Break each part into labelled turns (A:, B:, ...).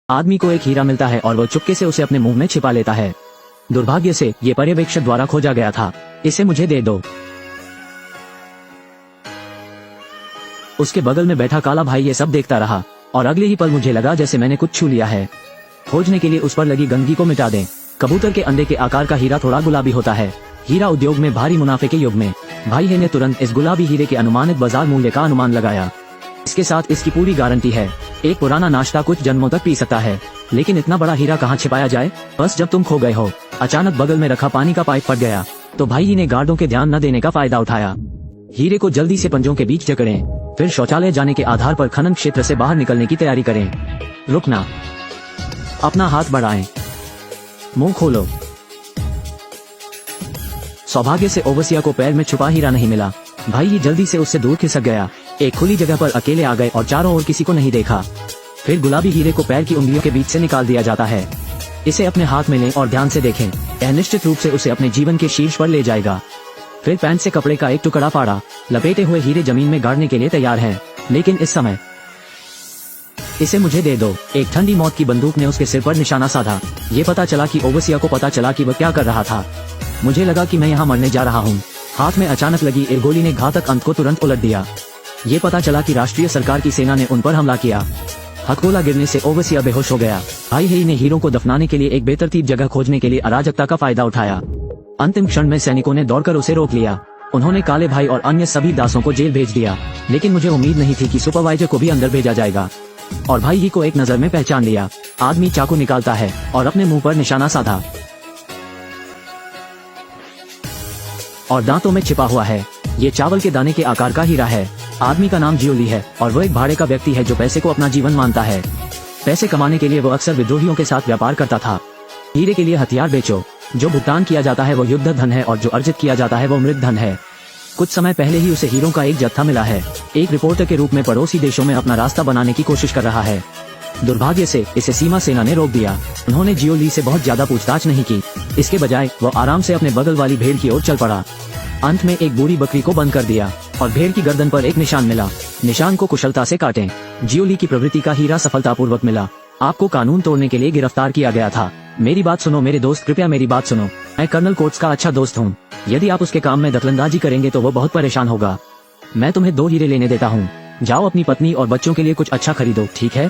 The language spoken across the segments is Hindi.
A: आदमी को एक हीरा मिलता है और वो चुपके से उसे अपने मुंह में छिपा लेता है। दुर्भाग्य से ये पर्यवेक्षक द्वारा खोजा गया था। इसे मुझे दे दो। उसके बगल में बैठा काला भाई ये सब देखता रहा और अगले ही पल मुझे लगा जैसे मैंने कुछ छू लिया है। खोजने के लिए उस पर लगी गंदगी को मिटा दें। कबूतर के अंडे के आकार का हीरा थोड़ा गुलाबी होता है। हीरा उद्योग में भारी मुनाफे के युग में भाई है ने तुरंत इस गुलाबी हीरे के अनुमानित बाजार मूल्य का अनुमान लगाया। इसके साथ इसकी पूरी गारंटी है। एक पुराना नाश्ता कुछ जन्मों तक पी सकता है, लेकिन इतना बड़ा हीरा कहाँ छिपाया जाए? बस जब तुम खो गए हो, अचानक बगल में रखा पानी का पाइप फट गया तो भाई ने गार्डों के ध्यान न देने का फायदा उठाया। हीरे को जल्दी से पंजों के बीच जकड़ें, फिर शौचालय जाने के आधार पर खनन क्षेत्र से बाहर निकलने की तैयारी करें। रुकना, अपना हाथ बढ़ाएं, मुंह खोलो। सौभाग्य से ओवसिया को पैर में छुपा हीरा नहीं मिला। भाई ही जल्दी से उससे दूर खिसक गया। एक खुली जगह पर अकेले आ गए और चारों ओर किसी को नहीं देखा। फिर गुलाबी हीरे को पैर की उंगलियों के बीच से निकाल दिया जाता है। इसे अपने हाथ में लें और ध्यान से देखें। यह निश्चित रूप से उसे अपने जीवन के शीर्ष पर ले जाएगा। फिर पैंट से कपड़े का एक टुकड़ा फाड़ा। लपेटे हुए हीरे जमीन में गाड़ने के लिए तैयार हैं, लेकिन इस समय इसे मुझे दे दो। एक ठंडी मौत की बंदूक ने उसके सिर पर निशाना साधा। ये पता चला कि ओवसिया को पता चला कि वह क्या कर रहा था। मुझे लगा कि मैं यहाँ मरने जा रहा हूँ। हाथ में अचानक लगी एक गोली ने घातक अंत को तुरंत उलट दिया। ये पता चला कि राष्ट्रीय सरकार की सेना ने उन पर हमला किया। हथगोला गिरने से ओवसिया बेहोश हो गया। भाई हेई ने हीरों को दफनाने के लिए एक बेतरतीब जगह खोजने के लिए अराजकता का फायदा उठाया। अंतिम क्षण में सैनिकों ने दौड़कर उसे रोक लिया। उन्होंने काले भाई और अन्य सभी दासों को जेल भेज दिया, लेकिन मुझे उम्मीद नहीं थी कि सुपरवाइजर को भी अंदर भेजा जाएगा। और भाई ही को एक नजर में पहचान लिया। आदमी चाकू निकालता है और अपने मुंह पर निशाना साधा और दांतों में छिपा हुआ है। ये चावल के दाने के आकार का हीरा है। आदमी का नाम जियोली है और वो एक भाड़े का व्यक्ति है जो पैसे को अपना जीवन मानता है। पैसे कमाने के लिए वो अक्सर विद्रोहियों के साथ व्यापार करता था। हीरे के लिए हथियार बेचो। जो भुगतान किया जाता है वो युद्ध धन है और जो अर्जित किया जाता है वो मृत धन है। कुछ समय पहले ही उसे हीरों का एक जत्था मिला है। एक रिपोर्टर के रूप में पड़ोसी देशों में अपना रास्ता बनाने की कोशिश कर रहा है। दुर्भाग्य से इसे सीमा सेना ने रोक दिया। उन्होंने जियोली से बहुत ज्यादा पूछताछ नहीं की। इसके बजाय वो आराम से अपने बगल वाली भेड़ की ओर चल पड़ा। अंत में एक बूढ़ी बकरी को बंद कर दिया और भेड़ की गर्दन पर एक निशान मिला। निशान को कुशलता से काटें। जियोली की प्रवृत्ति का हीरा सफलतापूर्वक मिला। आपको कानून तोड़ने के लिए गिरफ्तार किया गया था। मेरी बात सुनो मेरे दोस्त, कृपया मेरी बात सुनो। मैं कर्नल कोट्स का अच्छा दोस्त हूँ। यदि आप उसके काम में दखलंदाजी करेंगे तो वो बहुत परेशान होगा। मैं तुम्हें 2 हीरे लेने देता हूँ। जाओ अपनी पत्नी और बच्चों के लिए कुछ अच्छा खरीदो, ठीक है?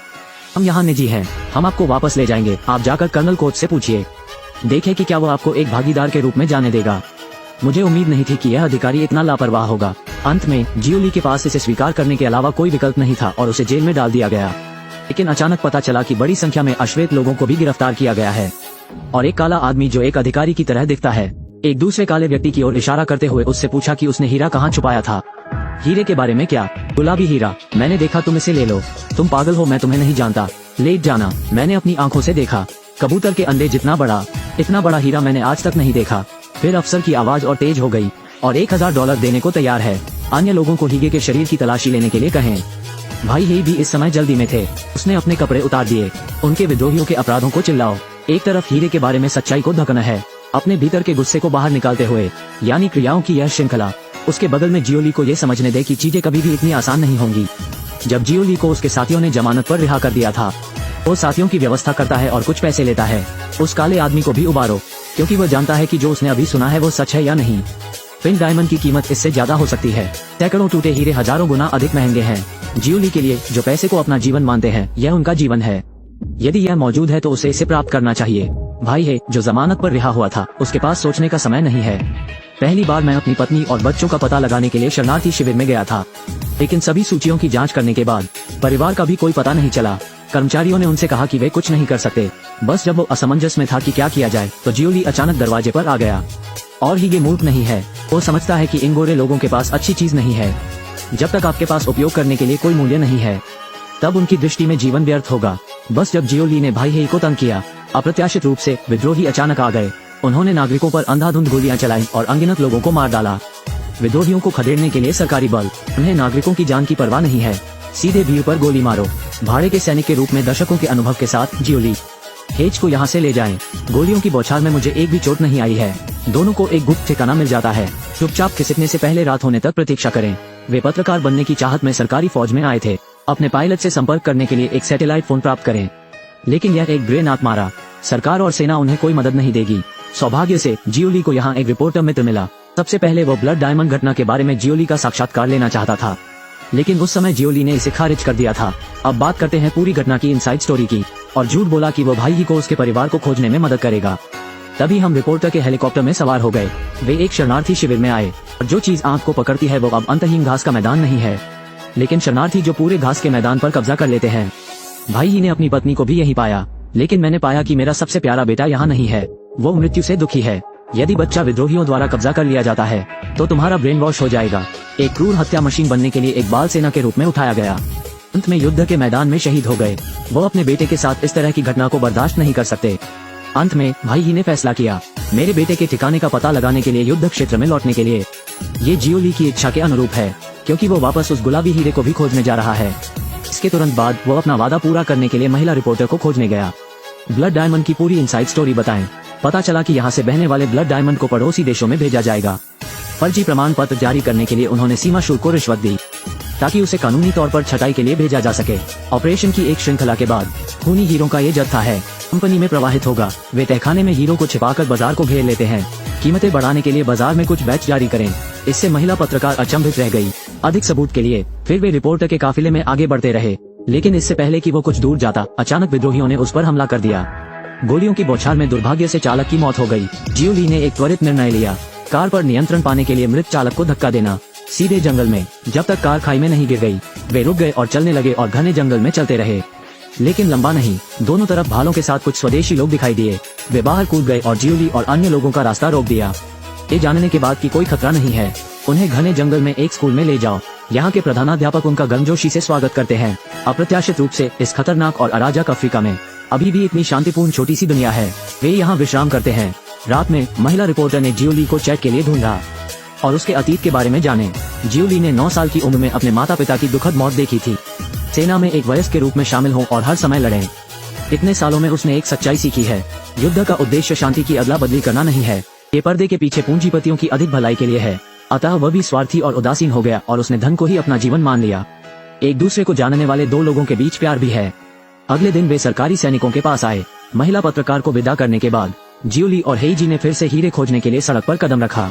A: हम यहाँ निजी हैं। हम आपको वापस ले जाएंगे। आप जाकर कर्नल कोट्स से पूछिए, देखें कि क्या वो आपको एक भागीदार के रूप में जाने देगा। मुझे उम्मीद नहीं थी कि यह अधिकारी इतना लापरवाह होगा। अंत में जियोली के पास इसे स्वीकार करने के अलावा कोई विकल्प नहीं था और उसे जेल में डाल दिया गया। लेकिन अचानक पता चला कि बड़ी संख्या में अश्वेत लोगों को भी गिरफ्तार किया गया है और एक काला आदमी जो एक अधिकारी की तरह दिखता है एक दूसरे काले व्यक्ति की ओर इशारा करते हुए उससे पूछा कि उसने हीरा कहाँ छुपाया था। हीरे के बारे में क्या? गुलाबी हीरा। मैंने देखा, तुम इसे ले लो। तुम पागल हो, मैं तुम्हें नहीं जानता। लेट जाना। मैंने अपनी आंखों से देखा। कबूतर के अंडे जितना बड़ा, इतना बड़ा हीरा मैंने आज तक नहीं देखा। फिर अफसर की आवाज और तेज हो गई और $1000 देने को तैयार है। अन्य लोगों को हीरे के शरीर की तलाशी लेने के लिए कहें। भाई हेई भी इस समय जल्दी में थे। उसने अपने कपड़े उतार दिए। उनके विद्रोहियों के अपराधों को चिल्लाओ। एक तरफ हीरे के बारे में सच्चाई को ढकना है, अपने भीतर के गुस्से को बाहर निकालते हुए, यानी क्रियाओं की यह श्रृंखला। उसके बगल में जियोली को यह समझने दे कि चीजें कभी भी इतनी आसान नहीं होंगी। जब जियोली को उसके साथियों ने जमानत पर रिहा कर दिया था, वो साथियों की व्यवस्था करता है और कुछ पैसे लेता है। उस काले आदमी को भी उबारो, क्योंकि वह जानता है कि जो उसने अभी सुना है वो सच है या नहीं। पिंक डायमंड की कीमत इससे ज्यादा हो सकती है। सैकड़ों टूटे हीरे हजारों गुना अधिक महंगे हैं। जियोली के लिए, जो पैसे को अपना जीवन मानते हैं, यह उनका जीवन है। यदि यह मौजूद है तो उसे इसे प्राप्त करना चाहिए। भाई है जो जमानत पर रिहा हुआ था, उसके पास सोचने का समय नहीं है। पहली बार मैं अपनी पत्नी और बच्चों का पता लगाने के लिए शरणार्थी शिविर में गया था, लेकिन सभी सूचियों की जांच करने के बाद परिवार का भी कोई पता नहीं चला। कर्मचारियों ने उनसे कहा कि वे कुछ नहीं कर सकते। बस जब वो असमंजस में था कि क्या किया जाए तो जियोली अचानक दरवाजे पर आ गया। और ही ये मूर्ख नहीं है। वो समझता है कि इन गोरे लोगों के पास अच्छी चीज नहीं है। जब तक आपके पास उपयोग करने के लिए कोई मूल्य नहीं है, तब उनकी दृष्टि में जीवन व्यर्थ होगा। बस जब जियोली ने भाई हेई को तंग किया, अप्रत्याशित रूप से विद्रोही अचानक आ गए। उन्होंने नागरिकों पर अंधाधुंध गोलियां चलाई और अनगिनत लोगों को मार डाला। विद्रोहियों को खदेड़ने के लिए सरकारी बल, उन्हें नागरिकों की जान की परवाह नहीं है। सीधे भीड़ पर गोली मारो। भाड़े के सैनिक के रूप में दशकों के अनुभव के साथ जियोली हेज को यहाँ से ले जाएं। गोलियों की बौछार में मुझे एक भी चोट नहीं आई है। दोनों को एक गुप्त ठिकाना मिल जाता है। चुपचाप खिसकने से पहले रात होने तक प्रतीक्षा करें। वे पत्रकार बनने की चाहत में सरकारी फौज में आए थे। अपने पायलट से संपर्क करने के लिए एक सैटेलाइट फोन प्राप्त करें। लेकिन यह एक ब्रेन आग मारा। सरकार और सेना उन्हें कोई मदद नहीं देगी। सौभाग्य से जियोली को यहाँ एक रिपोर्टर मित्र मिला। सबसे पहले वो ब्लड डायमंड घटना के बारे में जियोली का साक्षात्कार लेना चाहता था, लेकिन उस समय जियोली ने इसे खारिज कर दिया था। अब बात करते हैं पूरी घटना की इनसाइड स्टोरी की, और झूठ बोला कि वो भाई ही को उसके परिवार को खोजने में मदद करेगा। तभी हम रिपोर्टर के हेलीकॉप्टर में सवार हो गए। वे एक शरणार्थी शिविर में आए, और जो चीज आंख को पकड़ती है वो अब अंतहीन घास का मैदान नहीं है, लेकिन शरणार्थी जो पूरे घास के मैदान पर कब्जा कर लेते हैं। भाई ही ने अपनी पत्नी को भी यही पाया, लेकिन मैंने पाया कि मेरा सबसे प्यारा बेटा यहाँ नहीं है। वो मृत्यु से दुखी है। यदि बच्चा विद्रोहियों द्वारा कब्जा कर लिया जाता है तो तुम्हारा ब्रेन वॉश हो जाएगा। एक क्रूर हत्या मशीन बनने के लिए एक बाल सेना के रूप में उठाया गया। अंत में युद्ध के मैदान में शहीद हो गए। वो अपने बेटे के साथ इस तरह की घटना को बर्दाश्त नहीं कर सकते। अंत में भाई ही ने फैसला किया, मेरे बेटे के ठिकाने का पता लगाने के लिए युद्ध क्षेत्र में लौटने के लिए। ये जियोली की इच्छा के अनुरूप है, क्योंकि वो वापस उस गुलाबी हीरे को भी खोजने जा रहा है। इसके तुरंत बाद वो अपना वादा पूरा करने के लिए महिला रिपोर्टर को खोजने गया। ब्लड डायमंड की पूरी इनसाइड स्टोरी बताएं। पता चला कि यहाँ से बहने वाले ब्लड डायमंड को पड़ोसी देशों में भेजा जाएगा। फर्जी प्रमाण पत्र जारी करने के लिए उन्होंने सीमा शुल्क को रिश्वत दी, ताकि उसे कानूनी तौर पर छटाई के लिए भेजा जा सके। ऑपरेशन की एक श्रृंखला के बाद खूनी हीरों का ये जत्था है कंपनी में प्रवाहित होगा। वे तहखाने में हीरो को छिपाकर बाजार को घेर लेते हैं। कीमतें बढ़ाने के लिए बाजार में कुछ बैच जारी करें। इससे महिला पत्रकार अचंभित रह गई। अधिक सबूत के लिए फिर वे रिपोर्टर के काफिले में आगे बढ़ते रहे, लेकिन इससे पहले कि वो कुछ दूर जाता, अचानक विद्रोहियों ने उस पर हमला कर दिया। गोलियों की बौछार में दुर्भाग्य से चालक की मौत हो गई। जियोली ने एक त्वरित निर्णय लिया, कार पर नियंत्रण पाने के लिए मृत चालक को धक्का देना, सीधे जंगल में। जब तक कार खाई में नहीं गिर गई, वे रुक गए और चलने लगे और घने जंगल में चलते रहे। लेकिन लंबा नहीं, दोनों तरफ भालों के साथ कुछ स्वदेशी लोग दिखाई दिए। वे बाहर कूद गए और जियोली और अन्य लोगों का रास्ता रोक दिया। ये जानने के बाद कि कोई खतरा नहीं है, उन्हें घने जंगल में एक स्कूल में ले जाओ। यहाँ के प्रधानाध्यापक उनका गर्मजोशी से स्वागत करते हैं। अप्रत्याशित रूप से इस खतरनाक और अराजक अफ्रीका में अभी भी इतनी शांतिपूर्ण छोटी सी दुनिया है। वे यहाँ विश्राम करते हैं। रात में महिला रिपोर्टर ने जियोली को चैट के लिए ढूंढा और उसके अतीत के बारे में जाने। जियोली ने 9 साल की उम्र में अपने माता पिता की दुखद मौत देखी थी। सेना में एक वयस्क के रूप में शामिल हों और हर समय लड़ें। इतने सालों में उसने एक सच्चाई सीखी है, युद्ध का उद्देश्य शांति की अदला बदली करना नहीं है। ये पर्दे के पीछे पूंजीपतियों की अधिक भलाई के लिए है। अतः वह भी स्वार्थी और उदासीन हो गया और उसने धन को ही अपना जीवन मान लिया। एक दूसरे को जानने वाले दो लोगों के बीच प्यार भी है। अगले दिन वे सरकारी सैनिकों के पास आए। महिला पत्रकार को विदा करने के बाद जियोली और हेईजी ने फिर से हीरे खोजने के लिए सड़क पर कदम रखा।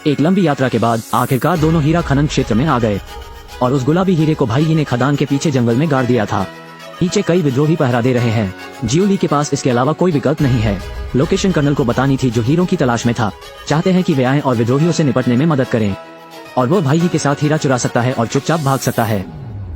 A: एक लंबी यात्रा के बाद आखिरकार दोनों हीरा खनन क्षेत्र में आ गए और उस गुलाबी हीरे को भाई ही ने खदान के पीछे जंगल में गाड़ दिया था। पीछे कई विद्रोही पहरा दे रहे हैं। जियोली के पास इसके अलावा कोई विकल्प नहीं है। लोकेशन कर्नल को बतानी थी जो हीरो की तलाश में था। चाहते हैं कि वे आएं और विद्रोहियों से निपटने में मदद करें, और वो भाई ही के साथ हीरा चुरा सकता है और चुपचाप भाग सकता है।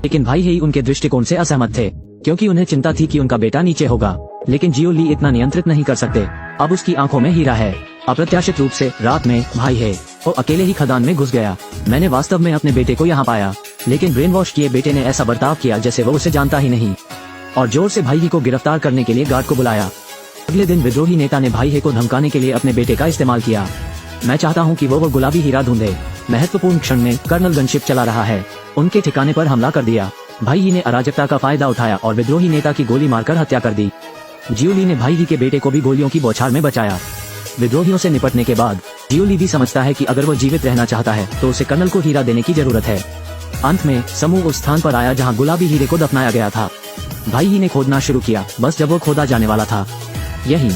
A: लेकिन भाई ही उनके दृष्टिकोण से असहमत थे, क्योंकि उन्हें चिंता थी कि उनका बेटा नीचे होगा। लेकिन जियोली इतना नियंत्रित नहीं कर सकते। अब उसकी आंखों में हीरा है। अप्रत्याशित रूप से रात में भाई है वो अकेले ही खदान में घुस गया। मैंने वास्तव में अपने बेटे को यहाँ पाया, लेकिन ब्रेन वॉश किए बेटे ने ऐसा बर्ताव किया जैसे वो उसे जानता ही नहीं, और जोर से भाई ही को गिरफ्तार करने के लिए गार्ड को बुलाया। अगले दिन विद्रोही नेता ने भाई को धमकाने के लिए अपने बेटे का इस्तेमाल किया। मैं चाहता हूँ कि वो गुलाबी हीरा ढूंढे। महत्वपूर्ण क्षण में कर्नल गनशिप चला रहा है, उनके ठिकाने पर हमला कर दिया। भाई ने अराजकता का फायदा उठाया और विद्रोही नेता की गोली मारकर हत्या कर दी। जियोली ने भाई के बेटे को भी गोलियों की बौछार में बचाया। विद्रोहियों से निपटने के बाद जियोली भी समझता है कि अगर वो जीवित रहना चाहता है तो उसे कर्नल को हीरा देने की जरूरत है। अंत में समूह उस स्थान पर आया जहाँ गुलाबी हीरे को दफनाया गया था। भाई ने खोदना शुरू किया, बस जब वो खोदा जाने वाला था। यही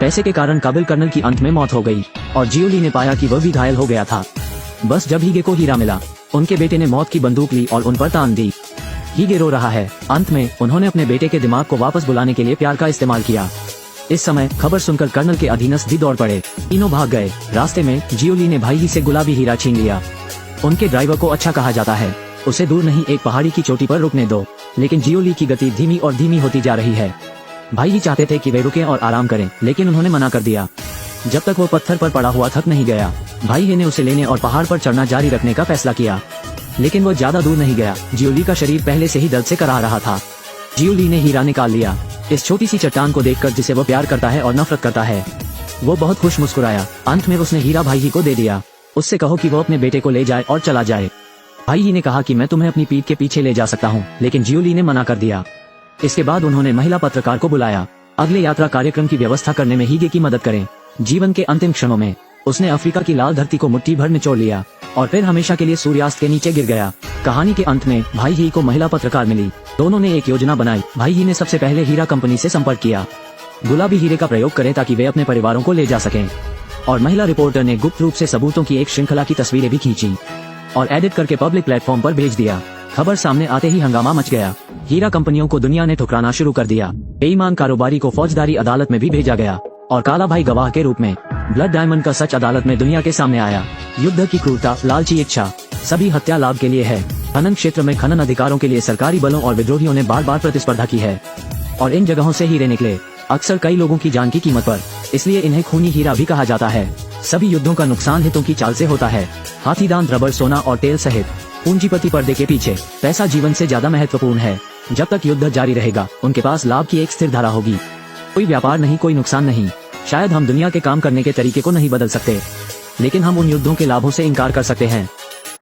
A: पैसे के कारण काबिल कर्नल की अंत में मौत हो गई और जियोली ने पाया कि वह भी घायल हो गया था। बस जब हीगे को हीरा मिला, उनके बेटे ने मौत की बंदूक ली और उन पर तान दी। हीगे रो रहा है। अंत में उन्होंने अपने बेटे के दिमाग को वापस बुलाने के लिए प्यार का इस्तेमाल किया। इस समय खबर सुनकर कर्नल के अधीनस्थ भी दौड़ पड़े। तीनों भाग गए। रास्ते में जियोली ने भाई से गुलाबी हीरा छीन लिया। उनके ड्राइवर को अच्छा कहा जाता है, उसे दूर नहीं एक पहाड़ी की चोटी पर रुकने दो। लेकिन जियोली की गति धीमी और धीमी होती जा रही है। भाई ही चाहते थे कि वे रुकें और आराम करें, लेकिन उन्होंने मना कर दिया। जब तक वो पत्थर पर पड़ा हुआ थक नहीं गया, भाई ने उसे लेने और पहाड़ पर चढ़ना जारी रखने का फैसला किया। लेकिन वो ज्यादा दूर नहीं गया। जियोली का शरीर पहले से ही दर्द से कराह रहा था। जियोली ने हीरा निकाल लिया। इस छोटी सी चट्टान को देखकर जिसे वो प्यार करता है और नफरत करता है, वो बहुत खुश मुस्कुराया। अंत में उसने हीरा भाई ही को दे दिया। उससे कहो कि वो अपने बेटे को ले जाए और चला जाए। भाई ही ने कहा कि मैं तुम्हें अपनी पीठ के पीछे ले जा सकता हूँ, लेकिन जियोली ने मना कर दिया। इसके बाद उन्होंने महिला पत्रकार को बुलाया। अगले यात्रा कार्यक्रम की व्यवस्था करने में हीगे की मदद करें। जीवन के अंतिम क्षणों में उसने अफ्रीका की लाल धरती को मुट्ठी भर निचोड़ लिया और फिर हमेशा के लिए सूर्यास्त के नीचे गिर गया। कहानी के अंत में भाई ही को महिला पत्रकार मिली। दोनों ने एक योजना बनाई। भाई ही ने सबसे पहले हीरा कंपनी से संपर्क किया, गुलाबी हीरे का प्रयोग करें ताकि वे अपने परिवारों को ले जा सकें। और महिला रिपोर्टर ने गुप्त रूप से सबूतों की एक श्रृंखला की तस्वीरें भी खींची और एडिट करके पब्लिक प्लेटफॉर्म पर भेज दिया। खबर सामने आते ही हंगामा मच गया। हीरा कंपनियों को दुनिया ने ठुकराना शुरू कर दिया। बेईमान कारोबारी को फौजदारी अदालत में भी भेजा गया और काला भाई गवाह के रूप में। ब्लड डायमंड का सच अदालत में दुनिया के सामने आया। युद्ध की क्रूरता, लालची इच्छा, सभी हत्या लाभ के लिए है। खनन क्षेत्र में खनन अधिकारों के लिए सरकारी बलों और विद्रोहियों ने बार बार प्रतिस्पर्धा की है और इन जगहों से हीरे निकले, अक्सर कई लोगों की जान की कीमत पर। इसलिए इन्हें खूनी हीरा भी कहा जाता है। सभी युद्धों का नुकसान हितों की चाल से होता है। हाथीदांत, रबर, सोना और तेल सहित पूंजीपति पर्दे के पीछे। पैसा जीवन से ज्यादा महत्वपूर्ण है। जब तक युद्ध जारी रहेगा उनके पास लाभ की एक स्थिर धारा होगी। कोई व्यापार नहीं, कोई नुकसान नहीं। शायद हम दुनिया के काम करने के तरीके को नहीं बदल सकते, लेकिन हम उन युद्धों के लाभों से इनकार कर सकते हैं